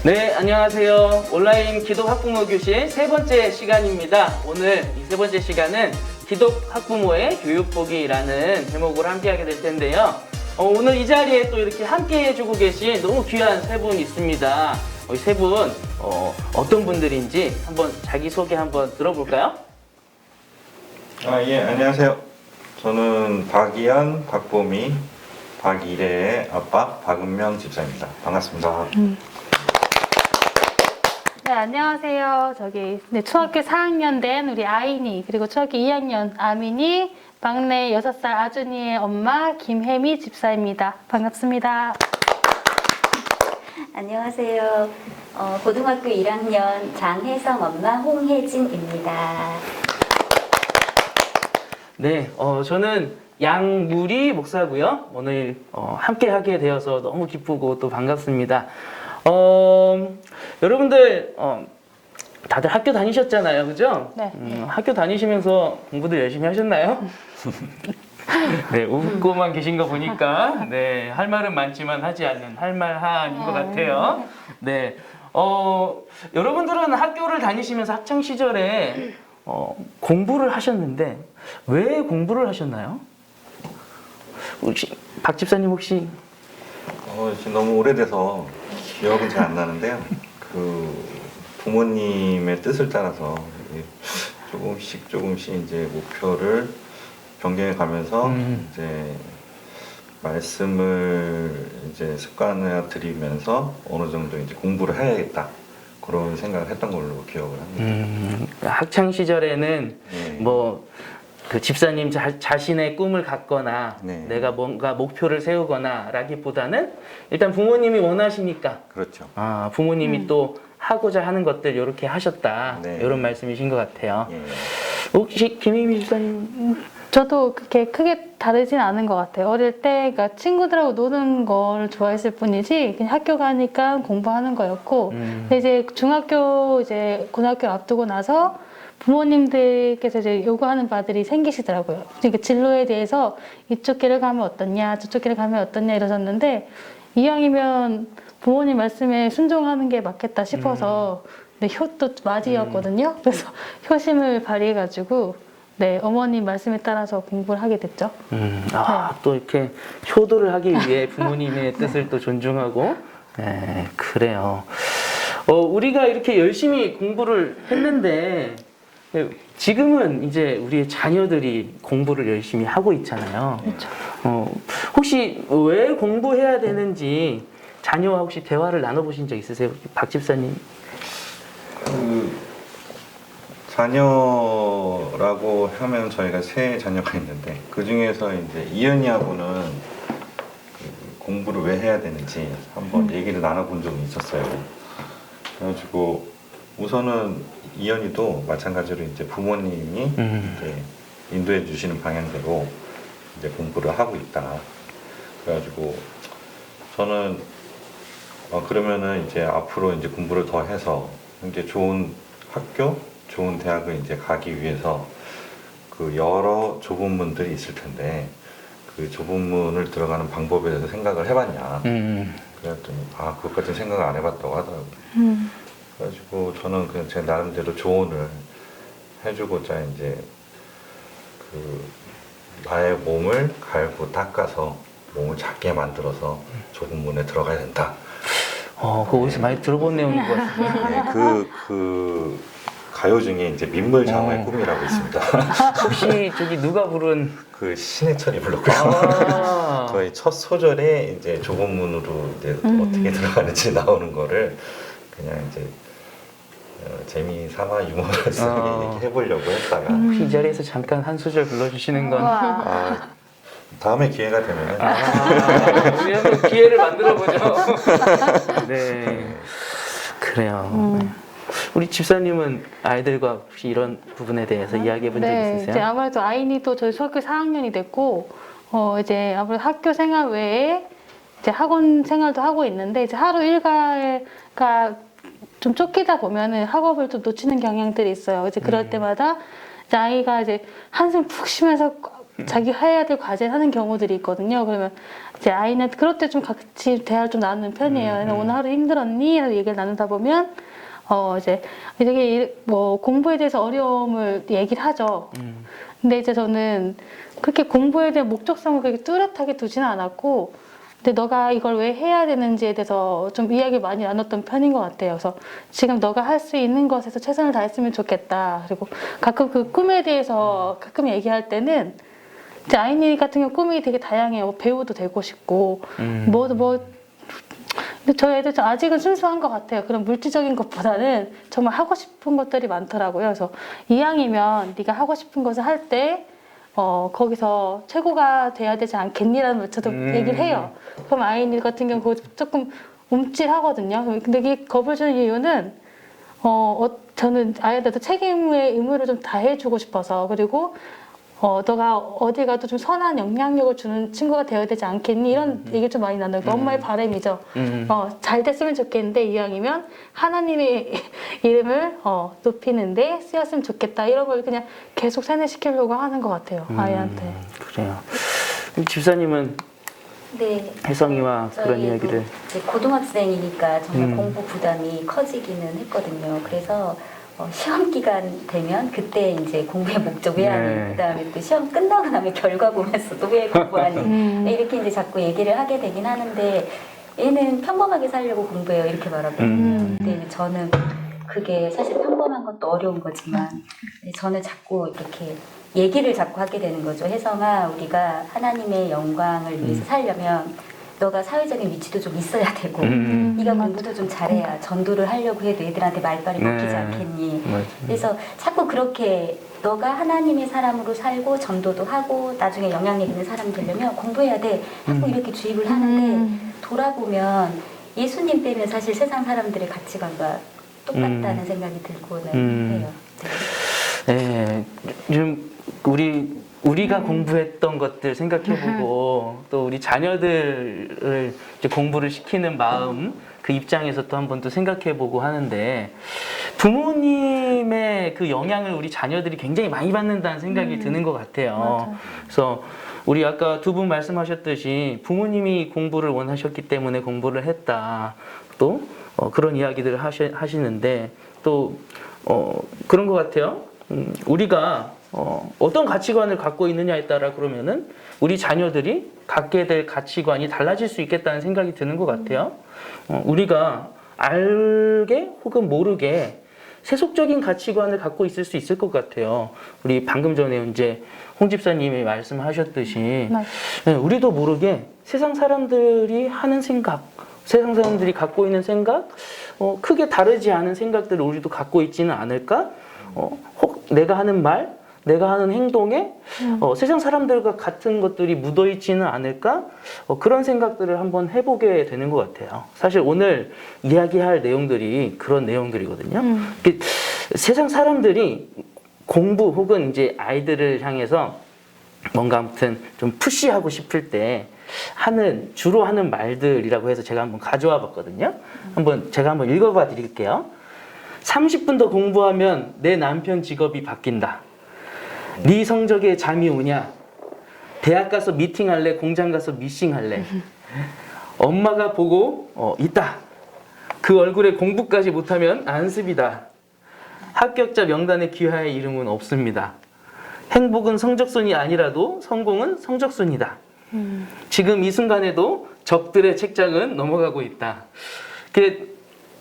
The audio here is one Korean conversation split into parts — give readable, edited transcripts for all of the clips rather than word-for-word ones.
네, 안녕하세요. 온라인 기독 학부모 교실 세 번째 시간입니다. 오늘 이 세 번째 시간은 기독 학부모의 교육보기라는 제목으로 함께하게 될 텐데요. 오늘 이 자리에 또 이렇게 함께 해주고 계신 너무 귀한 세 분 있습니다. 이 세 분 어떤 분들인지 한번 자기소개 한번 들어볼까요? 예, 안녕하세요. 저는 박이현, 박보미, 박이래의 아빠 박은명 집사입니다. 반갑습니다. 네, 안녕하세요. 초등학교 4학년 된 우리 아인이, 그리고 초등학교 2학년 아민이, 막내 6살 아준이의 엄마 김혜미 집사입니다. 반갑습니다. 안녕하세요. 고등학교 1학년 장혜성 엄마 홍혜진입니다. 네, 저는 양무리 목사고요. 오늘 함께 하게 되어서 너무 기쁘고 또 반갑습니다. 여러분들 다들 학교 다니셨잖아요, 그죠? 네. 학교 다니시면서 공부도 열심히 하셨나요? 네, 웃고만 계신 거 보니까 네, 할 말은 많지만 하지 않는 할말한인 것 같아요. 네, 여러분들은 학교를 다니시면서 학창 시절에 공부를 하셨는데 왜 공부를 하셨나요? 혹시 박 집사님 혹시? 지금 너무 오래돼서 기억은 잘 안 나는데요. 부모님의 뜻을 따라서 조금씩 이제 목표를 변경해 가면서 이제 말씀을 이제 습관화 들이면서 어느 정도 이제 공부를 해야겠다. 그런 생각을 했던 걸로 기억을 합니다. 학창 시절에는 네. 그 집사님 자신의 꿈을 갖거나 네. 내가 뭔가 목표를 세우거나 라기보다는 일단 부모님이 원하시니까 그렇죠. 부모님이 또 하고자 하는 것들 이렇게 하셨다. 네. 이런 말씀이신 것 같아요. 예. 혹시 김혜미 집사님? 저도 그렇게 크게 다르진 않은 것 같아요. 어릴 때 그러니까 친구들하고 노는 걸 좋아했을 뿐이지 그냥 학교 가니까 공부하는 거였고 근데 이제 고등학교를 앞두고 나서 부모님들께서 이제 요구하는 바들이 생기시더라고요. 그러니까 진로에 대해서 이쪽 길을 가면 어떻냐, 저쪽 길을 가면 어떻냐 이러셨는데 이왕이면 부모님 말씀에 순종하는 게 맞겠다 싶어서 근데 효도 맞이였거든요. 그래서 효심을 발휘해가지고 네, 어머님 말씀에 따라서 공부를 하게 됐죠. 또 이렇게 효도를 하기 위해 부모님의 뜻을 또 존중하고 네, 그래요. 우리가 이렇게 열심히 공부를 했는데 지금은 이제 우리의 자녀들이 공부를 열심히 하고 있잖아요. 그렇죠. 혹시 왜 공부해야 되는지 자녀와 혹시 대화를 나눠보신 적 있으세요? 박 집사님? 자녀라고 하면 저희가 세 자녀가 있는데 그 중에서 이제 이현이하고는 공부를 왜 해야 되는지 한번 얘기를 나눠본 적이 있었어요. 그래가지고 우선은 이현이도 마찬가지로 이제 부모님이 이제 인도해 주시는 방향대로 이제 공부를 하고 있다. 그래가지고 저는 그러면은 이제 앞으로 이제 공부를 더 해서 이제 좋은 학교, 좋은 대학을 이제 가기 위해서 그 여러 좁은 문들이 있을 텐데 그 좁은 문을 들어가는 방법에 대해서 생각을 해봤냐. 그랬더니 그것까지는 생각을 안 해봤다고 하더라고요. 그래가지고 저는 그냥 제 나름대로 조언을 해주고자 이제 나의 몸을 갈고 닦아서 몸을 작게 만들어서 좁은 문에 들어가야 된다. 그거 어디서 많이 들어본 내용인 것 같아요. 네, 그 가요 중에 이제 민물장어의 꿈이라고 있습니다. 혹시 저기 누가 부른 그 신해철이 불렀고요. 저희 첫 소절에 이제 좁은 문으로 이제 어떻게 들어가는지 나오는 거를 그냥 이제 재미삼아 유머러스하게 얘기해보려고 했다가 혹시 이 자리에서 잠깐 한 소절 불러주시는 건 다음에 기회가 되면은 우리 한번 기회를 만들어보죠. 네, 그래요. 우리 집사님은 아이들과 혹시 이런 부분에 대해서 이야기해 본 적 있으세요? 이제 아무래도 아이니도 저희 초등학교 4학년이 됐고, 이제 아무래도 학교 생활 외에 이제 학원 생활도 하고 있는데, 이제 하루 일과가 좀 쫓기다 보면은 학업을 좀 놓치는 경향들이 있어요. 이제 그럴 때마다 이제 아이가 이제 한숨 푹 쉬면서 자기 해야 될 과제 하는 경우들이 있거든요. 그러면 이제 아이는 그럴 때 좀 같이 대화를 좀 나누는 편이에요. 오늘 하루 힘들었니? 라고 얘기를 나누다 보면 이제 되게 뭐 공부에 대해서 어려움을 얘기를 하죠. 근데 이제 저는 그렇게 공부에 대한 목적성을 그렇게 뚜렷하게 두지는 않았고, 근데 너가 이걸 왜 해야 되는지에 대해서 좀 이야기 많이 나눴던 편인 것 같아요. 그래서 지금 너가 할 수 있는 것에서 최선을 다했으면 좋겠다. 그리고 가끔 그 꿈에 대해서 가끔 얘기할 때는 이제 아이니 같은 경우 꿈이 되게 다양해요. 뭐 배우도 되고 싶고, 근데 저희 애들 좀 아직은 순수한 것 같아요. 그런 물질적인 것보다는 정말 하고 싶은 것들이 많더라고요. 그래서 이왕이면 네가 하고 싶은 것을 할 때 거기서 최고가 돼야 되지 않겠니라는 저도 얘기를 해요. 그럼 아이들 같은 경우 그거 조금 움찔하거든요. 근데 이게 겁을 주는 이유는 저는 아이들한테 책임의 의무를 좀 다해주고 싶어서, 그리고 너가 어디 가도 좀 선한 영향력을 주는 친구가 되어야 되지 않겠니? 이런 얘기 좀 많이 나눠요. 엄마의 바람이죠. 잘 됐으면 좋겠는데 이왕이면 하나님의 이름을 높이는데 쓰였으면 좋겠다. 이런 걸 그냥 계속 세뇌시키려고 하는 것 같아요. 아이한테. 그래요. 집사님은 네. 혜성이와 그런 저희 이야기를. 이제 고등학생이니까 정말 공부 부담이 커지기는 했거든요. 그래서 시험 기간 되면 그때 이제 공부의 목적 왜 하니, 네. 그다음에 또 시험 끝나고 나면 결과 보면서도 왜 공부하니 이렇게 이제 자꾸 얘기를 하게 되긴 하는데, 얘는 평범하게 살려고 공부해요 이렇게 말하거든요. 근데 이제 저는 그게 사실 평범한 것도 어려운 거지만 저는 자꾸 이렇게 얘기를 자꾸 하게 되는 거죠. 혜성아, 우리가 하나님의 영광을 위해서 살려면 너가 사회적인 위치도 좀 있어야 되고 네가 공부도 좀 잘해야 전도를 하려고 해도 애들한테 말빨이 먹히지 않겠니. 그래서 자꾸 그렇게 너가 하나님의 사람으로 살고 전도도 하고 나중에 영향력 있는 사람이 되려면 공부해야 돼 하고 이렇게 주입을 하는데, 돌아보면 예수님 빼면 사실 세상 사람들의 가치관과 똑같다는 생각이 들고는 해요. 네, 좀 우리가 공부했던 것들 생각해보고 또 우리 자녀들을 이제 공부를 시키는 마음, 그 입장에서 또 한번 또 생각해보고 하는데, 부모님의 그 영향을 우리 자녀들이 굉장히 많이 받는다는 생각이 드는 것 같아요. 맞아요. 그래서 우리 아까 두 분 말씀하셨듯이 부모님이 공부를 원하셨기 때문에 공부를 했다. 또 그런 이야기들을 하시는데 또 그런 것 같아요. 우리가 어떤 가치관을 갖고 있느냐에 따라 그러면은 우리 자녀들이 갖게 될 가치관이 달라질 수 있겠다는 생각이 드는 것 같아요. 우리가 알게 혹은 모르게 세속적인 가치관을 갖고 있을 수 있을 것 같아요. 우리 방금 전에 이제 홍 집사님이 말씀하셨듯이 우리도 모르게 세상 사람들이 하는 생각, 세상 사람들이 갖고 있는 생각, 크게 다르지 않은 생각들을 우리도 갖고 있지는 않을까? 혹 내가 하는 말, 내가 하는 행동에 세상 사람들과 같은 것들이 묻어있지는 않을까? 그런 생각들을 한번 해보게 되는 것 같아요. 사실 오늘 이야기할 내용들이 그런 내용들이거든요. 세상 사람들이 공부 혹은 이제 아이들을 향해서 뭔가 아무튼 좀 푸시하고 싶을 때 주로 하는 말들이라고 해서 제가 한번 가져와 봤거든요. 제가 한번 읽어봐 드릴게요. 30분 더 공부하면 내 남편 직업이 바뀐다. 네 성적에 잠이 오냐? 대학 가서 미팅할래? 공장 가서 미싱할래? 엄마가 보고 있다. 그 얼굴에 공부까지 못하면 안습이다. 합격자 명단에 귀하의 이름은 없습니다. 행복은 성적순이 아니라도 성공은 성적순이다. 지금 이 순간에도 적들의 책장은 넘어가고 있다.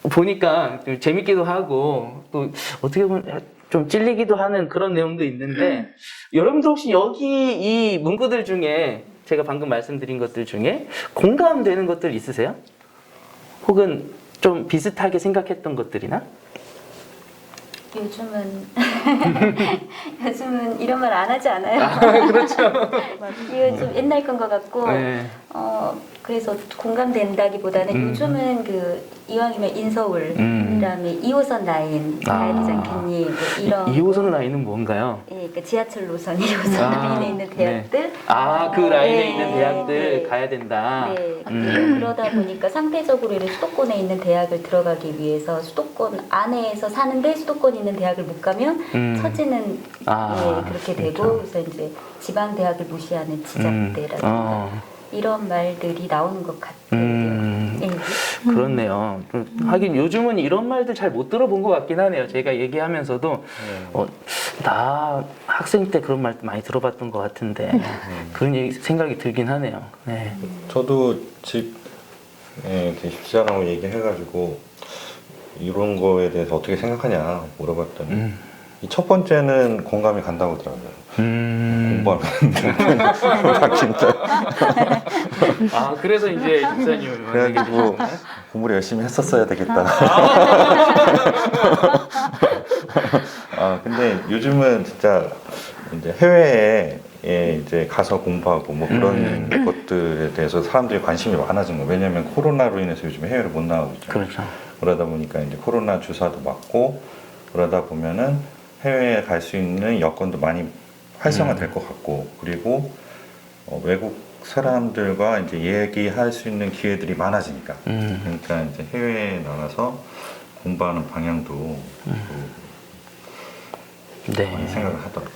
보니까 좀 재밌기도 하고 또 어떻게 보면 좀 찔리기도 하는 그런 내용도 있는데, 여러분들 혹시 여기 이 문구들 중에 제가 방금 말씀드린 것들 중에 공감되는 것들 있으세요? 혹은 좀 비슷하게 생각했던 것들이나? 요즘은 이런 말 안 하지 않아요? 그렇죠. 이거 좀 옛날 건 것 같고, 네. 그래서 공감된다기보다는 요즘은 이왕이면 인서울, 그다음에 2호선 라인 가야 되지 않겠니? 뭐 이런 2호선 라인은 뭔가요? 예, 그러니까 지하철 노선 2호선 라인에 있는 대학들. 네. 그 라인에 네, 있는 대학들 네. 가야 된다. 네, 그러다 보니까 상대적으로 이렇게 수도권에 있는 대학을 들어가기 위해서 수도권 안에서 사는데 수도권 있는 대학을 못 가면 처지는 그렇게 되고 그렇죠. 그래서 이제 지방 대학을 무시하는 지잡대라든가 이런 말들이 나오는 것 같아요. 네. 그렇네요. 하긴 요즘은 이런 말들 잘 못 들어본 것 같긴 하네요. 제가 얘기하면서도 나 학생 때 그런 말 많이 들어봤던 것 같은데 그런 생각이 들긴 하네요. 네. 저도 집에 집사람하고 얘기해가지고 이런 거에 대해서 어떻게 생각하냐 물어봤더니 이 첫 번째는 공감이 간다고 하더라고요. 공부하면 진짜. 그래서 이제 집사님 그래가지고 공부를 열심히 했었어야 되겠다. 근데 요즘은 진짜 이제 해외에 이제 가서 공부하고 뭐 그런 것들에 대해서 사람들이 관심이 많아진 거예요. 왜냐면 코로나로 인해서 요즘 해외를 못 나가고 있잖아요. 그렇죠. 그러다 보니까 이제 코로나 주사도 맞고 그러다 보면은 해외에 갈 수 있는 여건도 많이 활성화될 것 같고 그리고 외국 사람들과 이제 얘기할 수 있는 기회들이 많아지니까 그러니까 이제 해외에 나가서 공부하는 방향도 많이 생각을 하더라고요.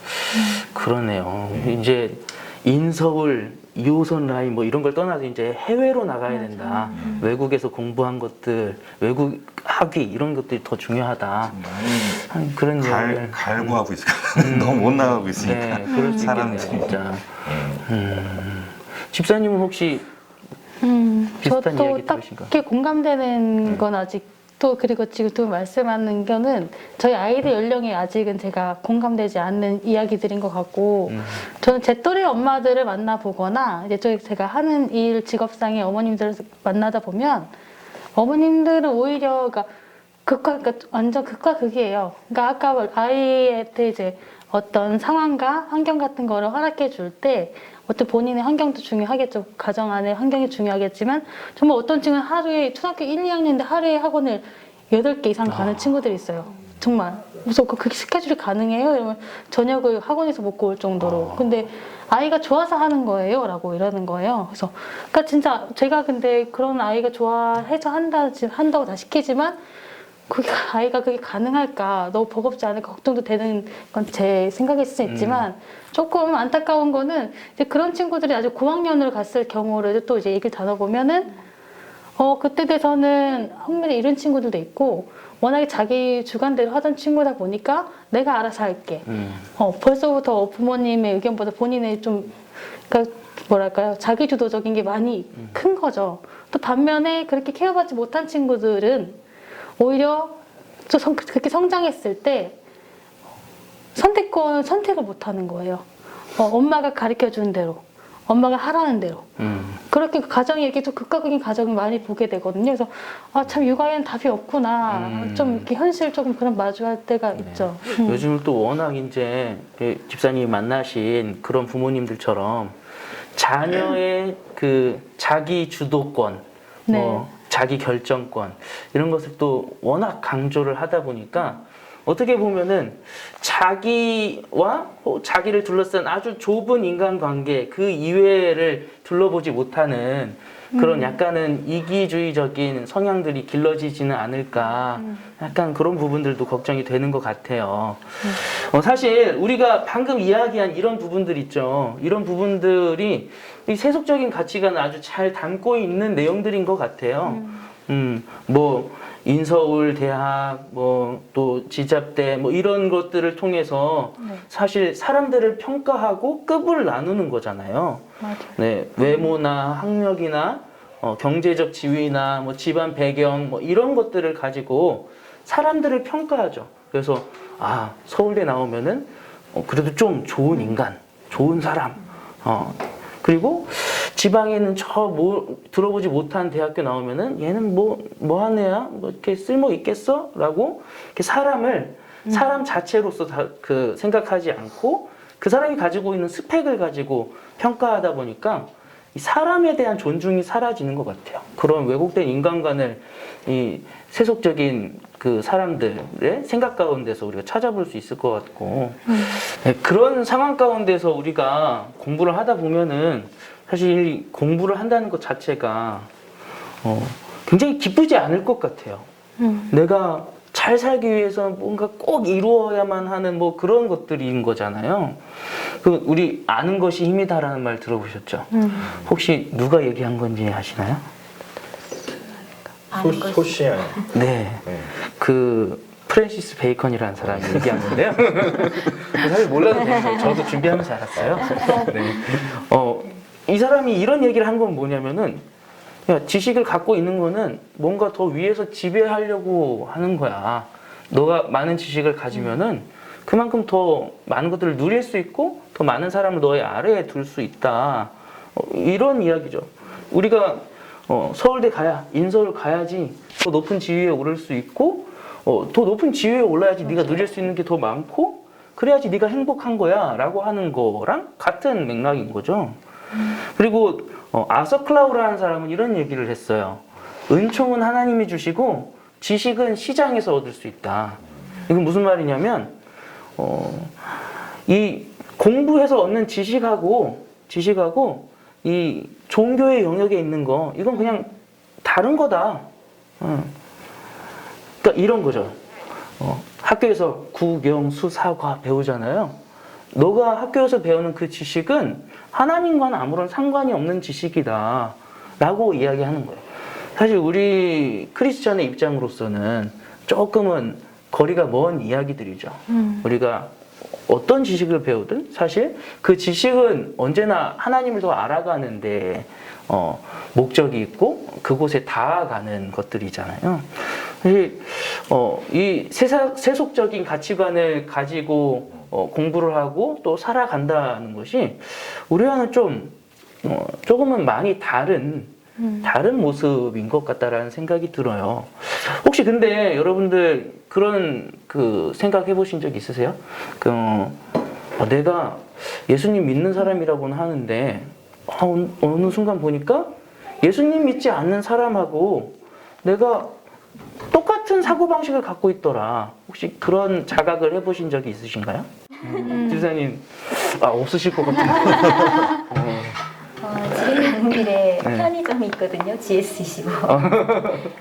그러네요. 이제 인서울 2호선 라인 뭐 이런 걸 떠나서 이제 해외로 나가야 된다. 외국에서 공부한 것들, 외국 학위 이런 것들이 더 중요하다. 그런 이야기를 갈구하고 있어요. 너무 못 나가고 있으니까. 네, 그럴 수 있겠네요, 진짜. 집사님은 혹시 비슷한 저도 이야기 들으신가요? 딱히 공감되는 건 아직 또 그리고 지금 또 말씀하는 거는 저희 아이들 연령에 아직은 제가 공감되지 않는 이야기들인 것 같고 저는 제 또래 엄마들을 만나보거나 이제 제가 하는 일 직업상의 어머님들을 만나다 보면 어머님들은 오히려 그러니까 완전 극과 극이에요. 그러니까 아까 아이한테 이제 어떤 상황과 환경 같은 거를 허락해 줄 때 어떤 본인의 환경도 중요하겠죠. 가정 안의 환경이 중요하겠지만 정말 어떤 친구는 하루에 초등학교 1, 2학년인데 하루에 학원을 8개 이상 가는 친구들이 있어요. 정말. 그래서 그게 스케줄이 가능해요? 이러면 저녁을 학원에서 먹고 올 정도로. 근데 아이가 좋아서 하는 거예요? 라고 이러는 거예요. 그래서 그러니까 진짜 제가 근데 그런 아이가 좋아해서 한다고 다 시키지만 아이가 그게 가능할까 너무 버겁지 않을까 걱정도 되는 건 제 생각일 수 있지만 조금 안타까운 거는 이제 그런 친구들이 아주 고학년으로 갔을 경우를 또 이제 얘기를 나눠보면은 그때 돼서는 흥미를 잃은 친구들도 있고 워낙에 자기 주관대로 하던 친구다 보니까 내가 알아서 할게. 벌써부터 부모님의 의견보다 본인의 좀 그러니까 뭐랄까요 자기 주도적인 게 많이 큰 거죠. 또 반면에 그렇게 케어받지 못한 친구들은 오히려 그렇게 성장했을 때 선택을 못하는 거예요. 엄마가 가르쳐주는 대로, 엄마가 하라는 대로. 그렇게 가정이 이렇게 좀 극과 극인 가정을 많이 보게 되거든요. 그래서 참 육아에는 답이 없구나. 좀 이렇게 현실 조금 그런 마주할 때가 있죠. 요즘 또 워낙 이제 집사님이 만나신 그런 부모님들처럼 자녀의 그 자기 주도권, 뭐 자기 결정권 이런 것을 또 워낙 강조를 하다 보니까 어떻게 보면은 자기와 자기를 둘러싼 아주 좁은 인간관계 그 이외를 둘러보지 못하는 그런 약간은 이기주의적인 성향들이 길러지지는 않을까 약간 그런 부분들도 걱정이 되는 것 같아요. 사실 우리가 방금 이야기한 이런 부분들 있죠. 이런 부분들이 이 세속적인 가치관을 아주 잘 담고 있는 내용들인 것 같아요. 뭐 인서울 대학, 뭐 또 지잡대, 뭐 이런 것들을 통해서 사실 사람들을 평가하고 급을 나누는 거잖아요. 맞아요. 네, 외모나 학력이나 경제적 지위나 뭐 집안 배경 뭐 이런 것들을 가지고 사람들을 평가하죠. 그래서 서울대 나오면은 그래도 좀 좋은 인간, 좋은 사람. 그리고 지방에는 들어보지 못한 대학교 나오면은 얘는 뭐 하는 애야? 뭐 이렇게 쓸모 있겠어? 라고 이렇게 사람 자체로서 생각하지 않고 그 사람이 가지고 있는 스펙을 가지고 평가하다 보니까 이 사람에 대한 존중이 사라지는 것 같아요. 그런 왜곡된 인간관을 이 세속적인 그 사람들의 생각 가운데서 우리가 찾아볼 수 있을 것 같고 네, 그런 상황 가운데서 우리가 공부를 하다 보면은 사실 공부를 한다는 것 자체가 굉장히 기쁘지 않을 것 같아요. 내가 잘 살기 위해서 뭔가 꼭 이루어야만 하는 뭐 그런 것들인 거잖아요. 그 우리 아는 것이 힘이다라는 말 들어보셨죠? 혹시 누가 얘기한 건지 아시나요? 소시아. 네. 네. 그 프랜시스 베이컨이라는 사람이 얘기한 건데요. 사실 몰라도 되는데 저도 준비하면서 알았어요. 네. 이 사람이 이런 얘기를 한 건 뭐냐면은 야, 지식을 갖고 있는 거는 뭔가 더 위에서 지배하려고 하는 거야. 너가 많은 지식을 가지면은 그만큼 더 많은 것들을 누릴 수 있고 더 많은 사람을 너의 아래에 둘 수 있다. 이런 이야기죠. 우리가 서울대 가야, 인서울 가야지 더 높은 지위에 오를 수 있고 더 높은 지위에 올라야지 네가 누릴 수 있는 게 더 많고 그래야지 네가 행복한 거야 라고 하는 거랑 같은 맥락인 거죠. 그리고 아서 클라우라는 사람은 이런 얘기를 했어요. 은총은 하나님이 주시고 지식은 시장에서 얻을 수 있다. 이건 무슨 말이냐면 이 공부해서 얻는 지식하고 이 종교의 영역에 있는 거 이건 그냥 다른 거다. 그러니까 이런 거죠. 학교에서 국영 수사과 배우잖아요. 너가 학교에서 배우는 그 지식은 하나님과는 아무런 상관이 없는 지식이다 라고 이야기하는 거예요. 사실 우리 크리스천의 입장으로서는 조금은 거리가 먼 이야기들이죠. 우리가 어떤 지식을 배우든 사실 그 지식은 언제나 하나님을 더 알아가는데 목적이 있고 그곳에 닿아가는 것들이잖아요. 사실 이 세속적인 가치관을 가지고 공부를 하고 또 살아간다는 것이 우리와는 조금은 많이 다른 모습인 것 같다라는 생각이 들어요. 혹시 근데 여러분들 그런 그 생각해 보신 적 있으세요? 내가 예수님 믿는 사람이라고는 하는데 어느 순간 보니까 예수님 믿지 않는 사람하고 내가 똑같은 사고방식을 갖고 있더라. 혹시 그런 자각을 해보신 적이 있으신가요? 지사님 없으실 것 같은데. 집에 가는 길에 네. 편의점이 있거든요. GS이시고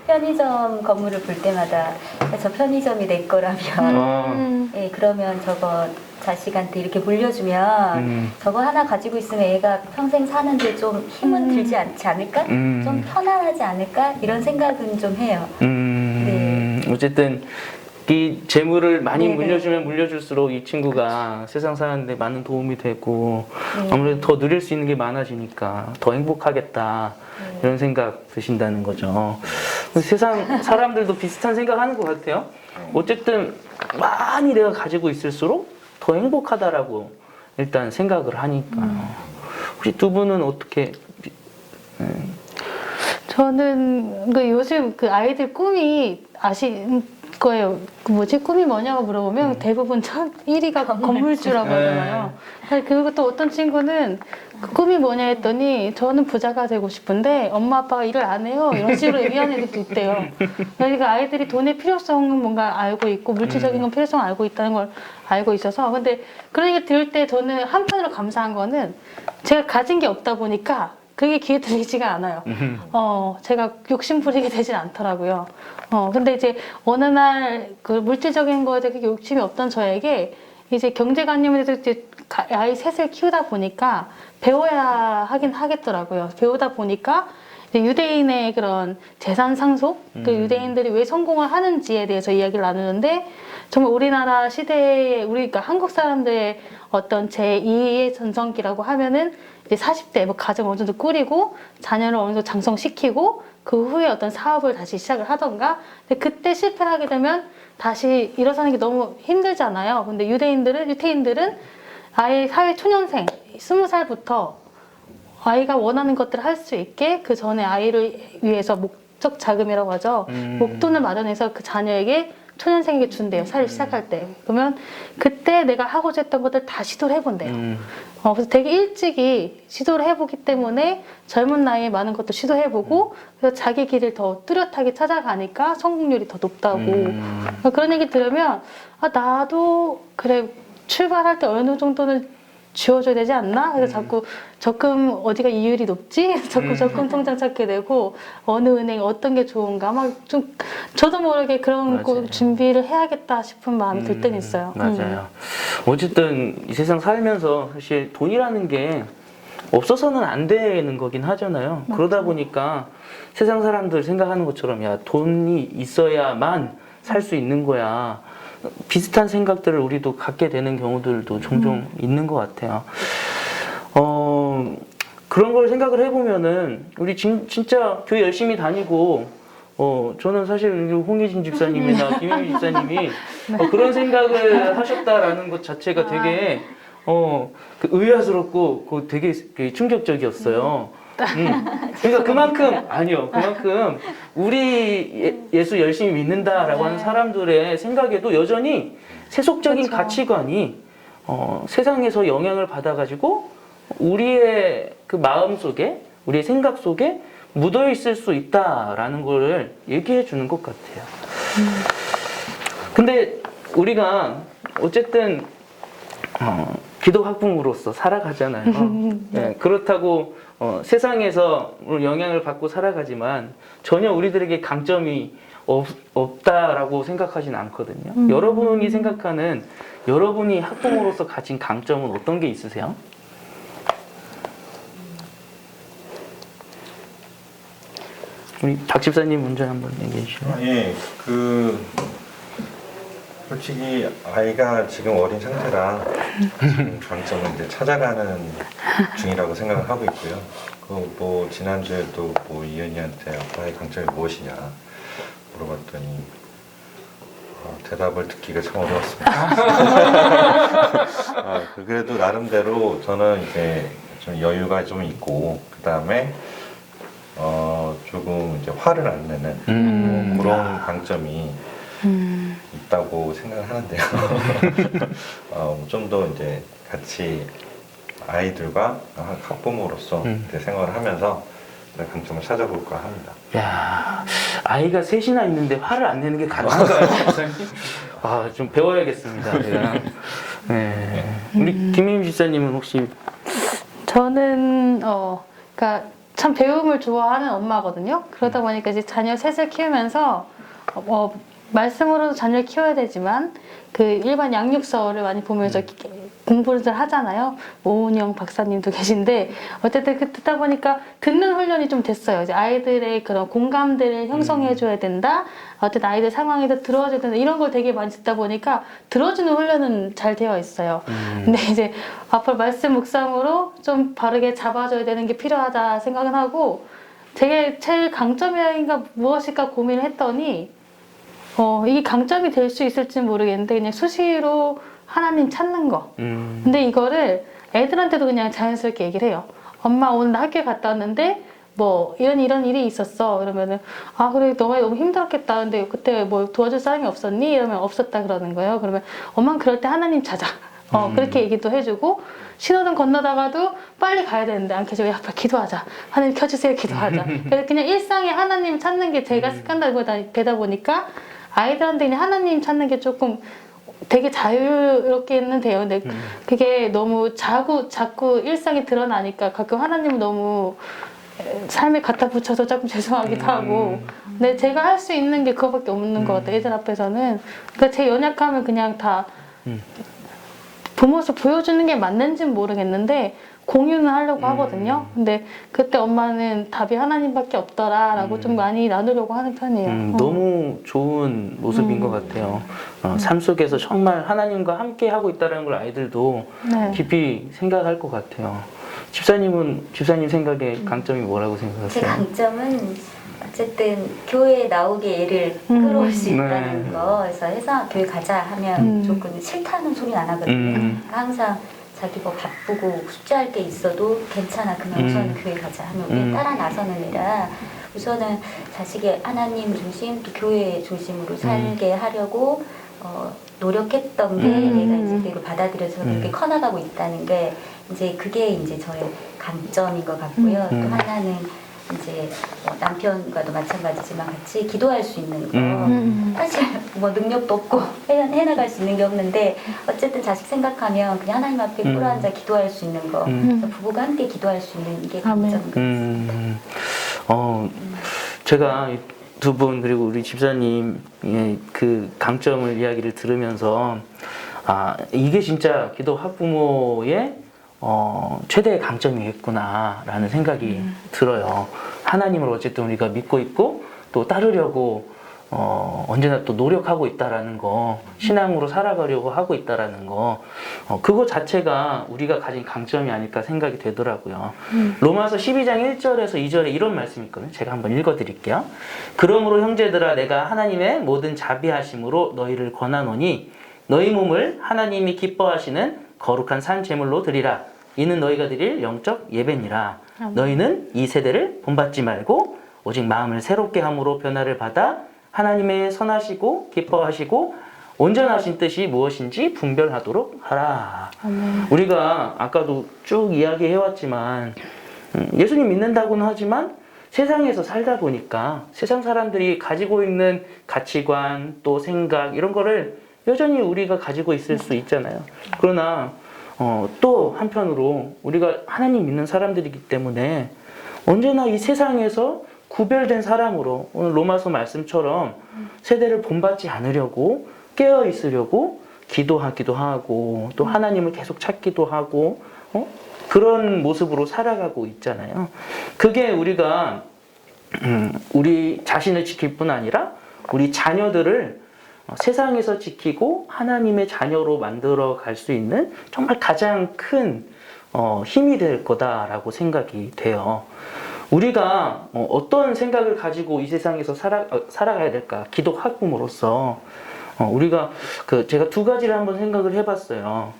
편의점 건물을 볼 때마다 저 편의점이 내 거라면 예, 그러면 저거 자식한테 이렇게 물려주면 저거 하나 가지고 있으면 애가 평생 사는데 좀 힘은 들지 않지 않을까? 좀 편안하지 않을까? 이런 생각은 좀 해요. 네. 어쨌든 이 재물을 많이 네네. 물려주면 물려줄수록 이 친구가 세상 사는데 많은 도움이 되고 네. 아무래도 더 누릴 수 있는 게 많아지니까 더 행복하겠다 이런 생각 드신다는 거죠. 세상 사람들도 비슷한 생각하는 것 같아요. 어쨌든 많이 내가 가지고 있을수록 더 행복하다라고 일단 생각을 하니까. 혹시 두 분은 어떻게? 저는 요즘 그 아이들 꿈이 아실 거예요. 꿈이 뭐냐고 물어보면 대부분 첫 1위가 건물주라고 하잖아요. 그리고 또 어떤 친구는 그 꿈이 뭐냐 했더니 저는 부자가 되고 싶은데 엄마 아빠가 일을 안 해요. 이런 식으로 얘기하는 애들도 있대요. 그러니까 아이들이 돈의 필요성은 뭔가 알고 있고 물질적인 건 필요성을 알고 있다는 걸 알고 있어서 근데 그런 얘기 들을 때 저는 한편으로 감사한 거는 제가 가진 게 없다 보니까 그게 귀에 들리지가 않아요. 제가 욕심 부리게 되진 않더라고요. 근데 이제 어느 날 그 물질적인 거에 대해 욕심이 없던 저에게 이제 경제관념에 대해서 이제 아이 셋을 키우다 보니까 배워야 하긴 하겠더라고요. 배우다 보니까 이제 유대인의 그런 재산 상속, 그 유대인들이 왜 성공을 하는지에 대해서 이야기를 나누는데 정말 우리나라 시대에 그러니까 한국 사람들의 어떤 제2의 전성기라고 하면은 이제 40대 뭐 가정 어느 정도 꾸리고 자녀를 어느 정도 장성시키고 그 후에 어떤 사업을 다시 시작을 하던가 근데 그때 실패를 하게 되면 다시 일어서는 게 너무 힘들잖아요. 근데 유태인들은 아예 사회 초년생 20살부터 아이가 원하는 것들을 할 수 있게 그 전에 아이를 위해서 목적 자금이라고 하죠. 목돈을 마련해서 그 자녀에게 초년생에게 준대요. 살을 시작할 때. 그러면 그때 내가 하고자 했던 것들 다 시도를 해본대요. 그래서 되게 일찍이 시도를 해보기 때문에 젊은 나이에 많은 것도 시도해보고 그래서 자기 길을 더 뚜렷하게 찾아가니까 성공률이 더 높다고 그런 얘기 들으면 아, 나도 그래 출발할 때 어느 정도는 지워줘야 되지 않나? 그래서 자꾸 적금 어디가 이율이 높지? 자꾸 적금 통장 찾게 되고 어느 은행 어떤 게 좋은가 막 좀 저도 모르게 그런 거 맞아요. 준비를 해야겠다 싶은 마음이 들 때는 있어요. 맞아요. 어쨌든 이 세상 살면서 사실 돈이라는 게 없어서는 안 되는 거긴 하잖아요. 그러다 보니까 세상 사람들 생각하는 것처럼 야 돈이 있어야만 살 수 있는 거야. 비슷한 생각들을 우리도 갖게 되는 경우들도 종종 있는 것 같아요. 그런 걸 생각을 해보면은 우리 진짜 교회 열심히 다니고 저는 사실 홍예진 집사님이나 김혜미 집사님이 그런 생각을 하셨다라는 것 자체가 되게 그 의아스럽고 되게 충격적이었어요. 그러니까 그만큼 우리 예수 열심히 믿는다라고 하는 사람들의 생각에도 여전히 세속적인 그렇죠. 가치관이 세상에서 영향을 받아가지고 우리의 그 마음 속에 우리의 생각 속에 묻어 있을 수 있다라는 거를 얘기해 주는 것 같아요. 근데 우리가 어쨌든 기독 학부모로서 살아가잖아요. 네, 그렇다고 세상에서 영향을 받고 살아가지만 전혀 우리들에게 강점이 없다라고 생각하진 않거든요. 여러분이 생각하는 여러분이 학부모로서 가진 강점은 어떤 게 있으세요? 우리 박 집사님 먼저 한번 얘기해 주시죠. 예, 솔직히 아이가 지금 어린 상태라 지금 강점을 이제 찾아가는 중이라고 생각을 하고 있고요. 뭐 지난주에도 뭐 이은이한테 아빠의 강점이 무엇이냐 물어봤더니 대답을 듣기가 참 어려웠습니다. 그래도 나름대로 저는 이제 좀 여유가 좀 있고 그 다음에 조금 이제 화를 안 내는 뭐 그런 강점이 있다고 생각을 하는데요. 좀 더 이제 같이 아이들과 학부모로서 이제 생활을 하면서 강점을 찾아볼까 합니다. 야, 아이가 셋이나 있는데 화를 안 내는 게 가능한가요, 집사님? 좀 배워야겠습니다. 제가. 네. 우리 김혜임 집사님은 혹시 저는 그러니까 참 배움을 좋아하는 엄마거든요. 그러다 보니까 이제 자녀 셋을 키우면서 말씀으로도 자녀를 키워야 되지만 그 일반 양육서를 많이 보면서 공부를 하잖아요. 오은영 박사님도 계신데 어쨌든 듣다 보니까 듣는 훈련이 좀 됐어요. 이제 아이들의 그런 공감대를 형성해줘야 된다. 어쨌든 아이들 상황에서 들어줘야 된다. 이런 걸 되게 많이 듣다 보니까 들어주는 훈련은 잘 되어 있어요. 근데 이제 앞으로 말씀 묵상으로 좀 바르게 잡아줘야 되는 게 필요하다 생각은 하고 되게 제일 강점인가 무엇일까 고민을 했더니 이게 강점이 될 수 있을지는 모르겠는데 그냥 수시로 하나님 찾는 거. 근데 이거를 애들한테도 그냥 자연스럽게 얘기를 해요. 엄마 오늘 나 학교에 갔다 왔는데 뭐 이런 일이 있었어. 그러면은 그래 너무 힘들었겠다. 근데 그때 뭐 도와줄 사람이 없었니? 이러면 없었다 그러는 거예요. 그러면 엄마는 그럴 때 하나님 찾아. 그렇게 얘기도 해주고 신호등 건너다가도 빨리 가야 되는데 안 켜지고 빨리 기도하자. 하나님 켜주세요. 기도하자. 그래서 그냥 일상에 하나님 찾는 게 제가 습관되다 보니까 아이들한테 그냥 하나님 찾는 게 조금 되게 자유롭게는 돼요. 근데 그게 너무 자꾸 일상이 드러나니까 가끔 하나님은 너무 삶에 갖다 붙여서 조금 죄송하기도 하고. 근데 제가 할 수 있는 게 그거밖에 없는 것 같아요. 애들 앞에서는. 그러니까 제 연약함은 그냥 다 부모로서 보여주는 게 맞는지는 모르겠는데 공유는 하려고 하거든요. 근데 그때 엄마는 답이 하나님밖에 없더라라고 좀 많이 나누려고 하는 편이에요. 너무 좋은 모습인 것 같아요. 삶 속에서 정말 하나님과 함께 하고 있다는 걸 아이들도 네. 깊이 생각할 것 같아요. 집사님 생각에 강점이 뭐라고 제 생각하세요? 강점은 어쨌든 교회에 나오게 애를 끌어올 수 있다는 네. 거. 그래서 해서 교회 가자 하면 조금 싫다는 소리는 안 하거든요. 그러니까 항상 자기 뭐 바쁘고 숙제할 게 있어도 괜찮아. 그냥 우선은 교회 가자 하면 우리 따라 나서는 애라 우선은 자식의 하나님 중심 또 교회 중심으로 살게 하려고 노력했던 게 얘가 이제 그대로 받아들여서 그렇게 커나가고 있다는 게 이제 그게 이제 저의 강점인 것 같고요. 또 하나는 이제 남편과도 마찬가지지만 같이 기도할 수 있는 거. 사실 뭐 능력도 없고 해나갈 수 있는 게 없는데 어쨌든 자식 생각하면 그냥 하나님 앞에 꿇어앉아 기도할 수 있는 거. 그래서 부부가 함께 기도할 수 있는 게 강점인 것 같습니다. 제가 두 분 그리고 우리 집사님의 그 강점을 이야기를 들으면서 이게 진짜 기도 학부모의 최대의 강점이겠구나라는 생각이 들어요. 하나님을 어쨌든 우리가 믿고 있고 또 따르려고 언제나 또 노력하고 있다라는 거, 신앙으로 살아가려고 하고 있다라는 거, 그거 자체가 우리가 가진 강점이 아닐까 생각이 되더라고요. 로마서 12장 1절에서 2절에 이런 말씀이 있거든요. 제가 한번 읽어드릴게요. 그러므로 형제들아 내가 하나님의 모든 자비하심으로 너희를 권하노니 너희 몸을 하나님이 기뻐하시는 거룩한 산 제물로 드리라. 이는 너희가 드릴 영적 예배니라. 너희는 이 세대를 본받지 말고 오직 마음을 새롭게 함으로 변화를 받아 하나님의 선하시고 기뻐하시고 온전하신 뜻이 무엇인지 분별하도록 하라. 우리가 아까도 쭉 이야기해왔지만 예수님 믿는다고는 하지만 세상에서 살다 보니까 세상 사람들이 가지고 있는 가치관 또 생각 이런 거를 여전히 우리가 가지고 있을 수 있잖아요. 그러나 또 한편으로 우리가 하나님 믿는 사람들이기 때문에 언제나 이 세상에서 구별된 사람으로 오늘 로마서 말씀처럼 세대를 본받지 않으려고 깨어 있으려고 기도하기도 하고 또 하나님을 계속 찾기도 하고 그런 모습으로 살아가고 있잖아요. 그게 우리가 우리 자신을 지킬 뿐 아니라 우리 자녀들을 세상에서 지키고 하나님의 자녀로 만들어 갈 수 있는 정말 가장 큰 힘이 될 거다라고 생각이 돼요. 우리가 어떤 생각을 가지고 이 세상에서 살아가야 될까? 기도 학부모로서 우리가 제가 두 가지를 한번 생각을 해봤어요.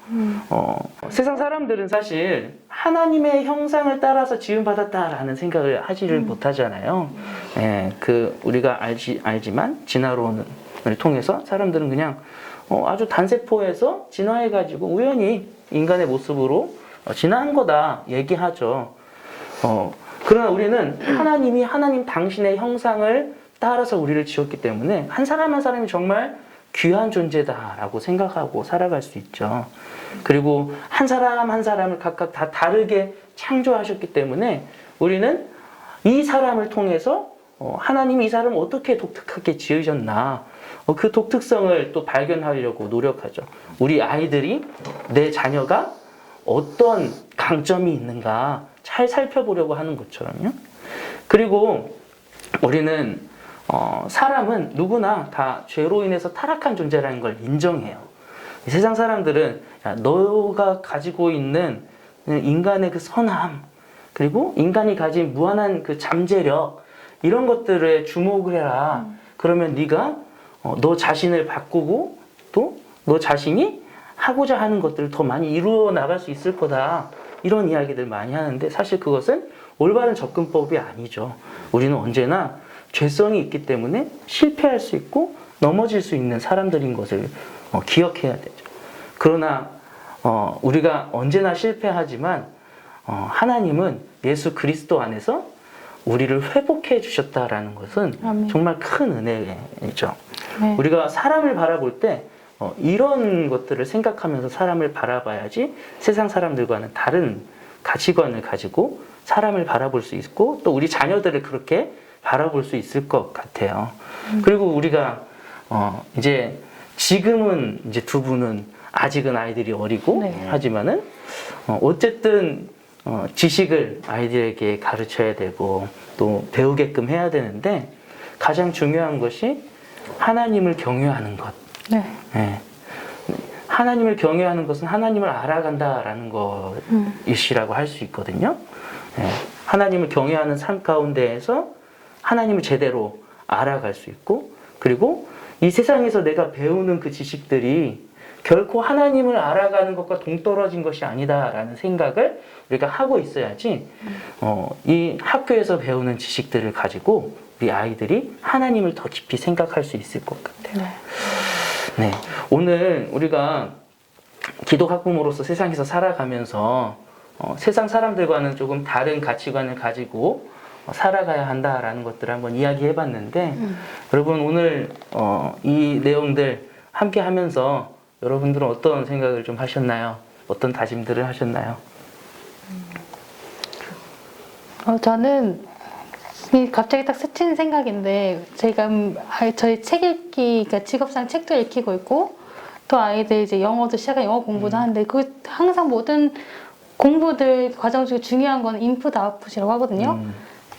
세상 사람들은 사실 하나님의 형상을 따라서 지음받았다라는 생각을 하지를 못하잖아요. 예, 우리가 알지만 진화론을 통해서 사람들은 그냥 아주 단세포에서 진화해가지고 우연히 인간의 모습으로 진화한 거다 얘기하죠. 그러나 우리는 하나님이 하나님 당신의 형상을 따라서 우리를 지었기 때문에 한 사람 한 사람이 정말 귀한 존재다라고 생각하고 살아갈 수 있죠. 그리고 한 사람 한 사람을 각각 다 다르게 창조하셨기 때문에 우리는 이 사람을 통해서 하나님이 이 사람을 어떻게 독특하게 지으셨나 그 독특성을 또 발견하려고 노력하죠. 우리 아이들이 내 자녀가 어떤 강점이 있는가 잘 살펴보려고 하는 것처럼요. 그리고 우리는 사람은 누구나 다 죄로 인해서 타락한 존재라는 걸 인정해요. 세상 사람들은 너가 가지고 있는 인간의 그 선함 그리고 인간이 가진 무한한 그 잠재력 이런 것들에 주목을 해라. 그러면 네가 너 자신을 바꾸고 또 너 자신이 하고자 하는 것들을 더 많이 이루어 나갈 수 있을 거다. 이런 이야기들 많이 하는데 사실 그것은 올바른 접근법이 아니죠. 우리는 언제나 죄성이 있기 때문에 실패할 수 있고 넘어질 수 있는 사람들인 것을 기억해야 되죠. 그러나 우리가 언제나 실패하지만 하나님은 예수 그리스도 안에서 우리를 회복해 주셨다라는 것은 아멘. 정말 큰 은혜죠. 네. 우리가 사람을 바라볼 때 이런 것들을 생각하면서 사람을 바라봐야지 세상 사람들과는 다른 가치관을 가지고 사람을 바라볼 수 있고 또 우리 자녀들을 그렇게 바라볼 수 있을 것 같아요. 그리고 우리가 이제 지금은 이제 두 분은 아직은 아이들이 어리고 네. 하지만은 어쨌든 지식을 아이들에게 가르쳐야 되고 또 배우게끔 해야 되는데 가장 중요한 것이 하나님을 경외하는 것. 네. 네. 하나님을 경외하는 것은 하나님을 알아간다라는 것이라고 할 수 있거든요. 네. 하나님을 경외하는 삶 가운데에서 하나님을 제대로 알아갈 수 있고 그리고 이 세상에서 내가 배우는 그 지식들이 결코 하나님을 알아가는 것과 동떨어진 것이 아니다라는 생각을 우리가 하고 있어야지 이 학교에서 배우는 지식들을 가지고 우리 아이들이 하나님을 더 깊이 생각할 수 있을 것 같아요. 네, 오늘 우리가 기도 학부모로서 세상에서 살아가면서 세상 사람들과는 조금 다른 가치관을 가지고 살아가야 한다라는 것들을 한번 이야기해 봤는데 여러분 오늘 이 내용들 함께 하면서 여러분들은 어떤 생각을 좀 하셨나요? 어떤 다짐들을 하셨나요? 저는 갑자기 딱 스친 생각인데 제가 저희 책 읽기, 그러니까 직업상 책도 읽히고 있고 또 아이들 이제 영어도 시작한 영어 공부도 하는데 그 항상 모든 공부들 과정 중에 중요한 건 인풋 아웃풋이라고 하거든요.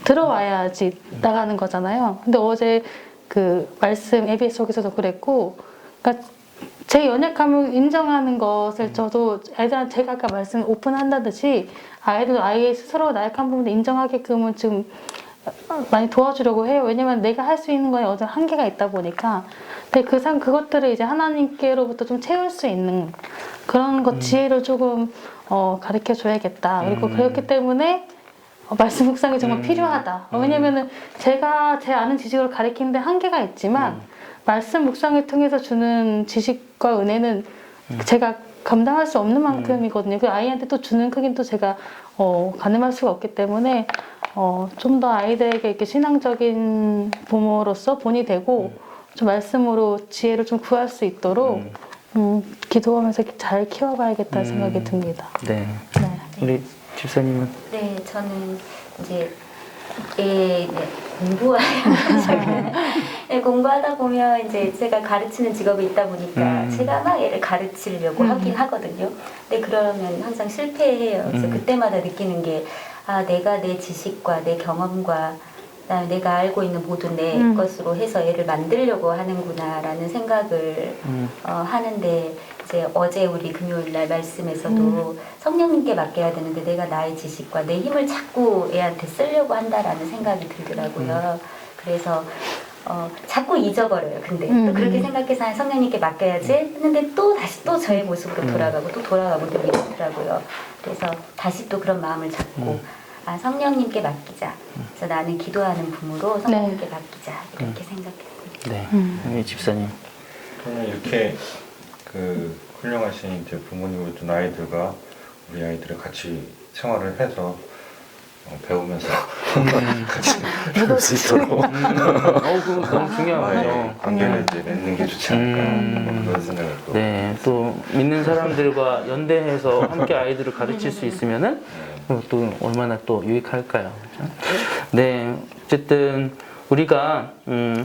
들어와야지 나가는 거잖아요. 근데 어제 그 말씀 ABS 속에서도 그랬고, 그러니까 제 연약함을 인정하는 것을 저도 애들한테 제가 아까 말씀 오픈한다듯이 아이들도 아이 스스로 나약한 부분을 인정하게끔은 지금 많이 도와주려고 해요. 왜냐면 내가 할 수 있는 거에 어떤 한계가 있다 보니까. 근데 그것들을 이제 하나님께로부터 좀 채울 수 있는 그런 것 지혜를 조금 가르쳐 줘야겠다. 그리고 그렇기 때문에 말씀 묵상이 정말 필요하다. 왜냐면은 제가 제 아는 지식으로 가르치는데 한계가 있지만 말씀 묵상을 통해서 주는 지식과 은혜는 제가 감당할 수 없는 만큼이거든요. 그 아이한테 또 주는 크기는 또 제가 가늠할 수가 없기 때문에 좀 더 아이들에게 이렇게 신앙적인 부모로서 본이 되고 좀 말씀으로 지혜를 좀 구할 수 있도록 기도하면서 잘 키워봐야겠다는 생각이 듭니다. 네. 네. 우리 집사님은? 네, 저는 이제 공부하다 보면 이제 제가 가르치는 직업이 있다 보니까 제가 막 얘를 가르치려고 하긴 하거든요. 근데 그러면 항상 실패해요. 그래서 그때마다 느끼는 게 내가 내 지식과 내 경험과 그다음에 내가 알고 있는 모든 내 것으로 해서 얘를 만들려고 하는구나라는 생각을 하는데 이제 어제 우리 금요일 날 말씀에서도 성령님께 맡겨야 되는데 내가 나의 지식과 내 힘을 자꾸 애한테 쓰려고 한다라는 생각이 들더라고요. 그래서 자꾸 잊어버려요. 근데 또 그렇게 생각해서 성령님께 맡겨야지 했는데 또 다시 또 저의 모습으로 돌아가고 또 돌아가고 늘 이렇더라고요. 그래서 다시 또 그런 마음을 잡고 성령님께 맡기자. 그래서 나는 기도하는 부모로 성령님께 맡기자. 이렇게 생각했습니다. 네. 우리 집사님. 저는 이렇게 그 훌륭하신 이제 부모님을 둔 아이들과 우리 아이들을 같이 생활을 해서 배우면서 같이 배울 수 있도록 그거 너무 중요하죠. 관계를 이제 맺는 게 좋지 않을까 그런 생각을 또 네, 또 믿는 사람들과 연대해서 함께 아이들을 가르칠 수 있으면은 또 얼마나 또 유익할까요? 그렇죠? 네, 어쨌든 우리가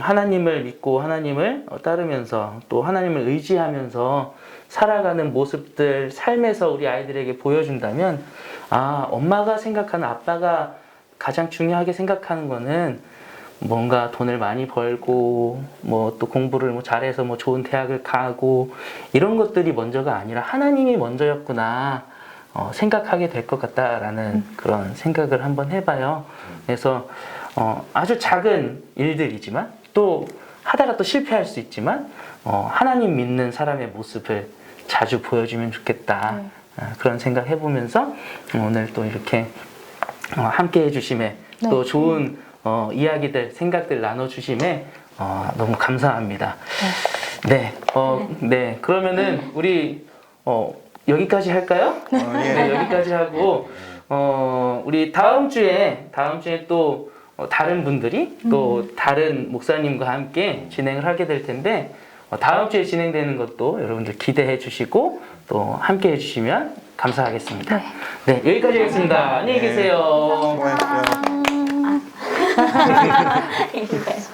하나님을 믿고 하나님을 따르면서 또 하나님을 의지하면서 살아가는 모습들 삶에서 우리 아이들에게 보여준다면 엄마가 생각하는 아빠가 가장 중요하게 생각하는 거는 뭔가 돈을 많이 벌고 뭐 또 공부를 뭐 잘해서 뭐 좋은 대학을 가고 이런 것들이 먼저가 아니라 하나님이 먼저였구나 생각하게 될 것 같다라는 그런 생각을 한번 해봐요. 그래서 아주 작은 일들이지만 또 하다가 또 실패할 수 있지만 하나님 믿는 사람의 모습을 자주 보여주면 좋겠다. 그런 생각 해보면서 오늘 또 이렇게 함께 해주심에 또 좋은 이야기들, 생각들 나눠주심에 너무 감사합니다. 네, 네. 그러면은 우리 여기까지 할까요? 네, 여기까지 하고 우리 다음 주에 또 다른 분들이 또 다른 목사님과 함께 진행을 하게 될 텐데 다음 주에 진행되는 것도 여러분들 기대해 주시고 또 함께 해주시면 감사하겠습니다. 네, 여기까지 하겠습니다. 안녕히 계세요. 수고하셨어요. 네.